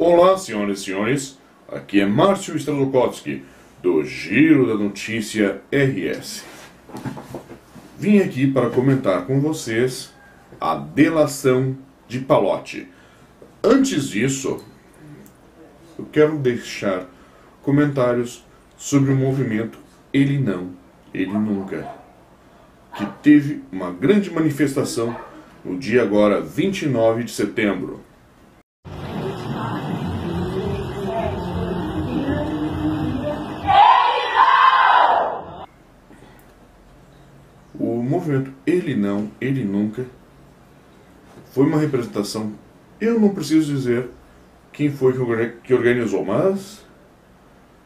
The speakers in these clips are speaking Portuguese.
Olá, senhoras e senhores, aqui é Márcio Strazokowski, do Giro da Notícia RS. Vim aqui para comentar com vocês a delação de Pallotti. Antes disso, eu quero deixar comentários sobre o movimento Ele Não, Ele Nunca, que teve uma grande manifestação no dia agora 29 de setembro. O movimento Ele Não, Ele Nunca foi uma representação, eu não preciso dizer quem foi que organizou, mas,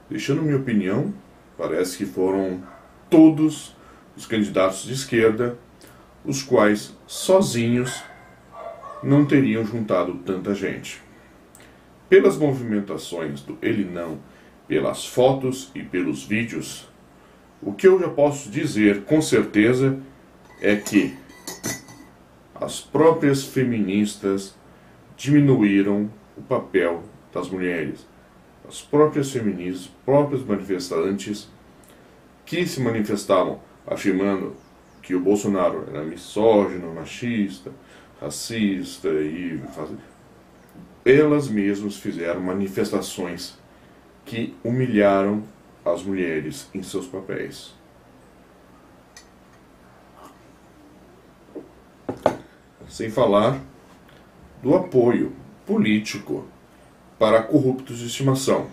deixando minha opinião, parece que foram todos os candidatos de esquerda, os quais sozinhos não teriam juntado tanta gente. Pelas movimentações do Ele Não, pelas fotos e pelos vídeos, o que eu já posso dizer com certeza é que as próprias feministas diminuíram o papel das mulheres. As próprias feministas, próprios manifestantes que se manifestavam afirmando que o Bolsonaro era misógino, machista, racista e elas mesmas fizeram manifestações que humilharam as mulheres em seus papéis. Sem falar do apoio político para corruptos de estimação.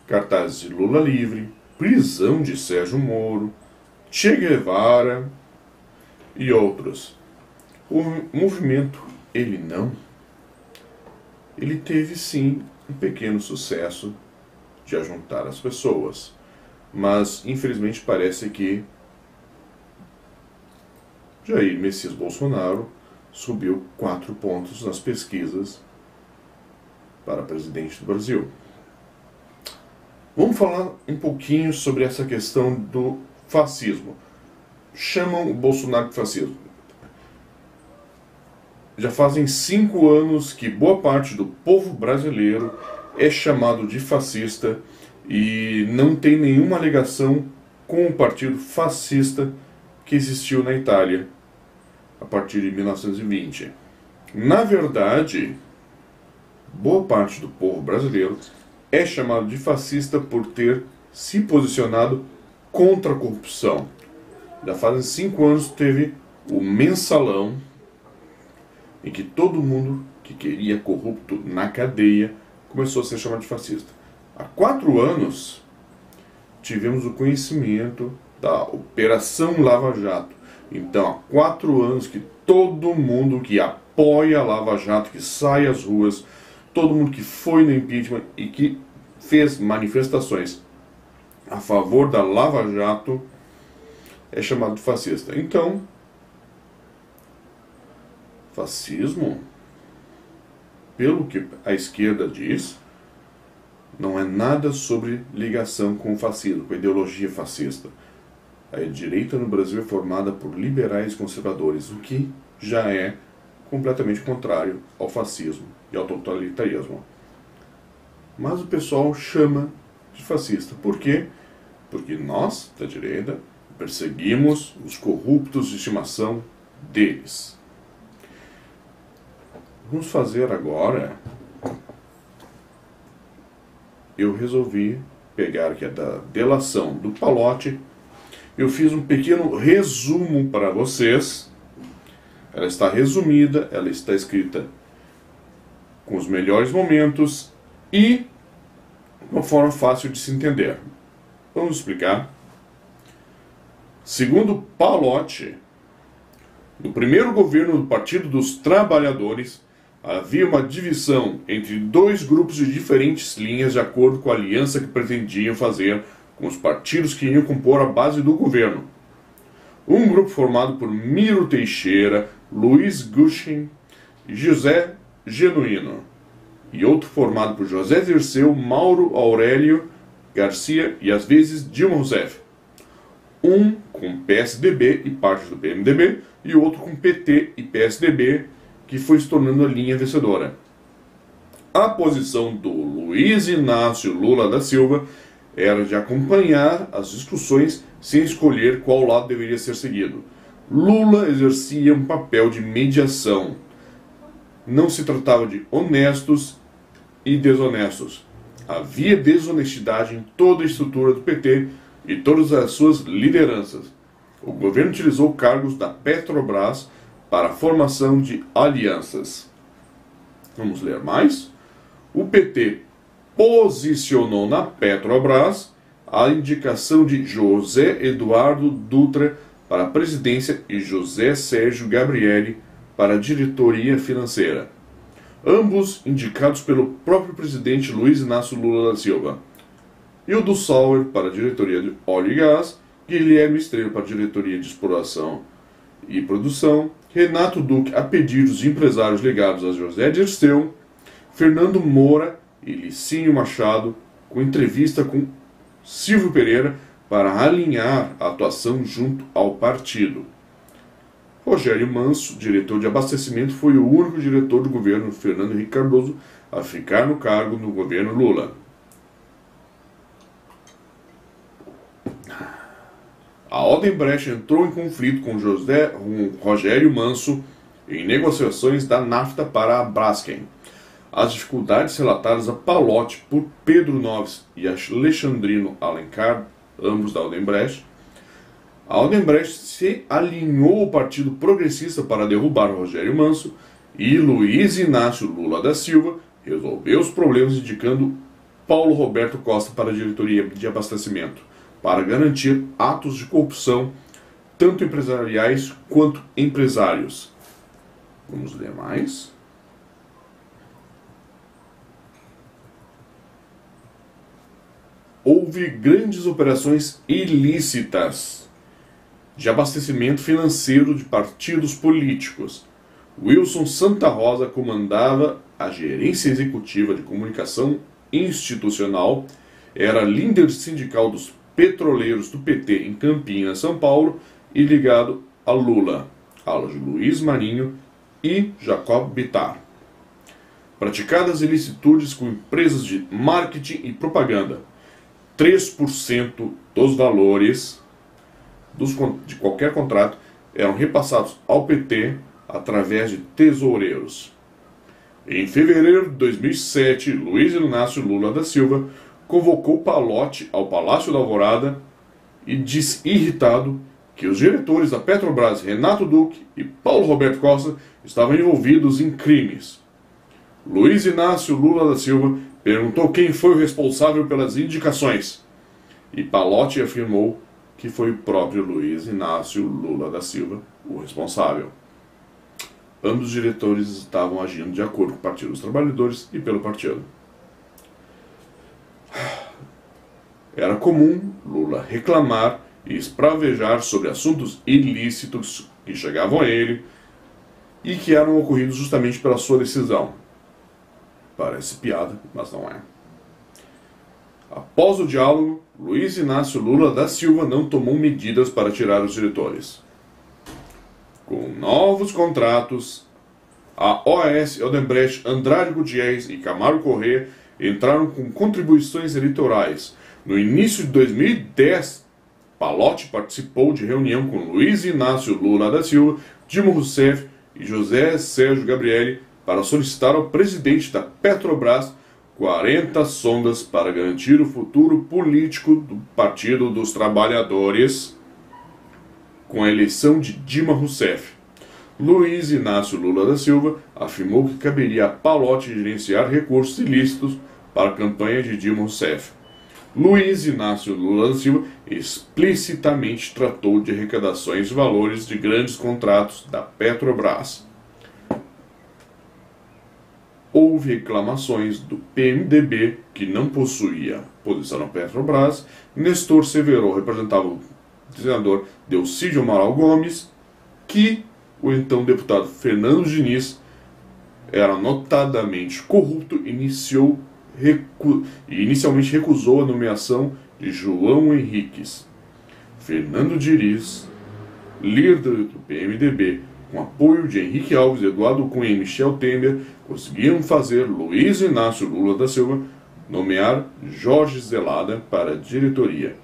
Cartazes de Lula livre, prisão de Sérgio Moro, Che Guevara e outros. O movimento Ele Não, ele teve sim um pequeno sucesso de ajuntar as pessoas, mas infelizmente parece que Jair Messias Bolsonaro subiu 4 pontos nas pesquisas para presidente do Brasil. Vamos falar um pouquinho sobre essa questão do fascismo. Chamam o Bolsonaro de fascismo. Já fazem 5 anos que boa parte do povo brasileiro é chamado de fascista e não tem nenhuma ligação com o partido fascista que existiu na Itália a partir de 1920. Na verdade, boa parte do povo brasileiro é chamado de fascista por ter se posicionado contra a corrupção. Já fazem 5 anos que teve o mensalão em que todo mundo que queria corrupto na cadeia começou a ser chamado de fascista. Há 4 anos tivemos o conhecimento da Operação Lava Jato. Então, há 4 anos que todo mundo que apoia a Lava Jato, que sai às ruas, todo mundo que foi no impeachment e que fez manifestações a favor da Lava Jato é chamado de fascista. Então, fascismo, pelo que a esquerda diz, não é nada sobre ligação com o fascismo, com a ideologia fascista. A direita no Brasil é formada por liberais e conservadores, o que já é completamente contrário ao fascismo e ao totalitarismo. Mas o pessoal chama de fascista. Por quê? Porque nós, da direita, perseguimos os corruptos de estimação deles. Vamos fazer agora. Eu resolvi pegar aqui a da delação do Pallotti. Eu fiz um pequeno resumo para vocês. Ela está resumida, ela está escrita com os melhores momentos e de uma forma fácil de se entender. Vamos explicar. Segundo Pallotti, no primeiro governo do Partido dos Trabalhadores, havia uma divisão entre 2 grupos de diferentes linhas de acordo com a aliança que pretendiam fazer com os partidos que iriam compor a base do governo. Um grupo formado por Miro Teixeira, Luiz Gushing e José Genuíno, e outro formado por José Dirceu, Mauro Aurélio Garcia e às vezes Dilma Rousseff. Um com PSDB e parte do PMDB e outro com PT e PSDB, que foi se tornando a linha vencedora. A posição do Luiz Inácio Lula da Silva era de acompanhar as discussões sem escolher qual lado deveria ser seguido. Lula exercia um papel de mediação. Não se tratava de honestos e desonestos. Havia desonestidade em toda a estrutura do PT e todas as suas lideranças. O governo utilizou cargos da Petrobras para a formação de alianças. Vamos ler mais? O PT posicionou na Petrobras a indicação de José Eduardo Dutra para a presidência e José Sérgio Gabrielli para a diretoria financeira. Ambos indicados pelo próprio presidente Luiz Inácio Lula da Silva. Hildo Sauer para a diretoria de óleo e gás, Guilherme Estrela para a diretoria de exploração e produção, Renato Duque a pedidos de empresários ligados a José Dirceu, Fernando Moura e Licínio Machado, com entrevista com Silvio Pereira para alinhar a atuação junto ao partido. Rogério Manso, diretor de abastecimento, foi o único diretor do governo Fernando Henrique Cardoso a ficar no cargo no governo Lula. A Odebrecht entrou em conflito com Rogério Manso em negociações da NAFTA para a Braskem. As dificuldades relatadas a Palotti por Pedro Noves e Alexandrino Alencar, ambos da Odebrecht. A Odebrecht se alinhou ao Partido Progressista para derrubar Rogério Manso e Luiz Inácio Lula da Silva resolveu os problemas indicando Paulo Roberto Costa para a diretoria de abastecimento, para garantir atos de corrupção, tanto empresariais quanto empresários. Vamos ler mais. Houve grandes operações ilícitas de abastecimento financeiro de partidos políticos. Wilson Santa Rosa comandava a gerência executiva de comunicação institucional, era líder sindical dos petroleiros do PT em Campinas, São Paulo, e ligado a Lula, ala de Luiz Marinho e Jacob Bittar. Praticadas ilicitudes com empresas de marketing e propaganda. 3% dos valores de qualquer contrato eram repassados ao PT através de tesoureiros. Em fevereiro de 2007, Luiz Inácio Lula da Silva convocou Palotti ao Palácio da Alvorada e disse irritado que os diretores da Petrobras, Renato Duque e Paulo Roberto Costa, estavam envolvidos em crimes. Luiz Inácio Lula da Silva perguntou quem foi o responsável pelas indicações, e Palotti afirmou que foi o próprio Luiz Inácio Lula da Silva o responsável. Ambos os diretores estavam agindo de acordo com o Partido dos Trabalhadores e pelo partido. Era comum Lula reclamar e espravejar sobre assuntos ilícitos que chegavam a ele e que eram ocorridos justamente pela sua decisão. Parece piada, mas não é. Após o diálogo, Luiz Inácio Lula da Silva não tomou medidas para tirar os diretores. Com novos contratos, a OAS, Odebrecht, Andrade Gutierrez e Camargo Corrêa entraram com contribuições eleitorais. No início de 2010, Palotti participou de reunião com Luiz Inácio Lula da Silva, Dilma Rousseff e José Sérgio Gabrielli para solicitar ao presidente da Petrobras 40 sondas para garantir o futuro político do Partido dos Trabalhadores com a eleição de Dilma Rousseff. Luiz Inácio Lula da Silva afirmou que caberia a Palotti gerenciar recursos ilícitos para a campanha de Dilma Rousseff. Luiz Inácio Lula da Silva explicitamente tratou de arrecadações de valores de grandes contratos da Petrobras. Houve reclamações do PMDB, que não possuía posição na Petrobras. Nestor Severo representava o senador Delcídio Amaral Gomes, que o então deputado Fernando Diniz era notadamente corrupto e inicialmente recusou a nomeação de João Henriques. Fernando Diniz, líder do PMDB, com apoio de Henrique Alves, Eduardo Cunha e Michel Temer, conseguiram fazer Luiz Inácio Lula da Silva nomear Jorge Zelada para a diretoria.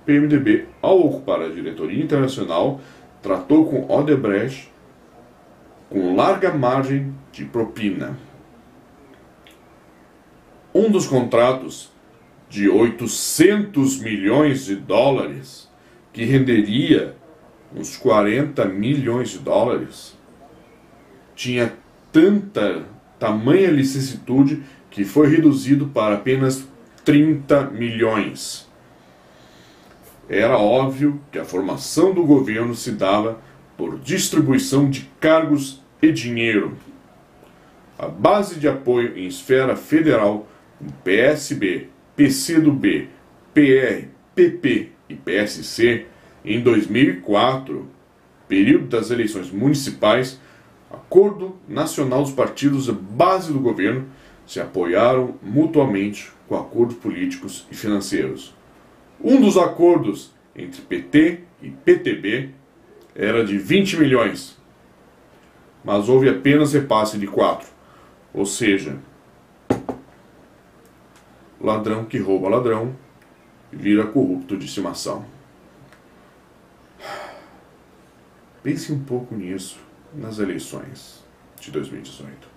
O PMDB, ao ocupar a diretoria internacional, tratou com Odebrecht com larga margem de propina. Um dos contratos de 800 milhões de dólares, que renderia uns 40 milhões de dólares, tinha tamanha licitude que foi reduzido para apenas 30 milhões. Era óbvio que a formação do governo se dava por distribuição de cargos e dinheiro. A base de apoio em esfera federal, o PSB, PCdoB, PR, PP e PSC, em 2004, período das eleições municipais, Acordo Nacional dos Partidos base do governo, se apoiaram mutuamente com acordos políticos e financeiros. Um dos acordos entre PT e PTB era de 20 milhões, mas houve apenas repasse de 4, ou seja, ladrão que rouba ladrão vira corrupto de estimação. Pense um pouco nisso nas eleições de 2018.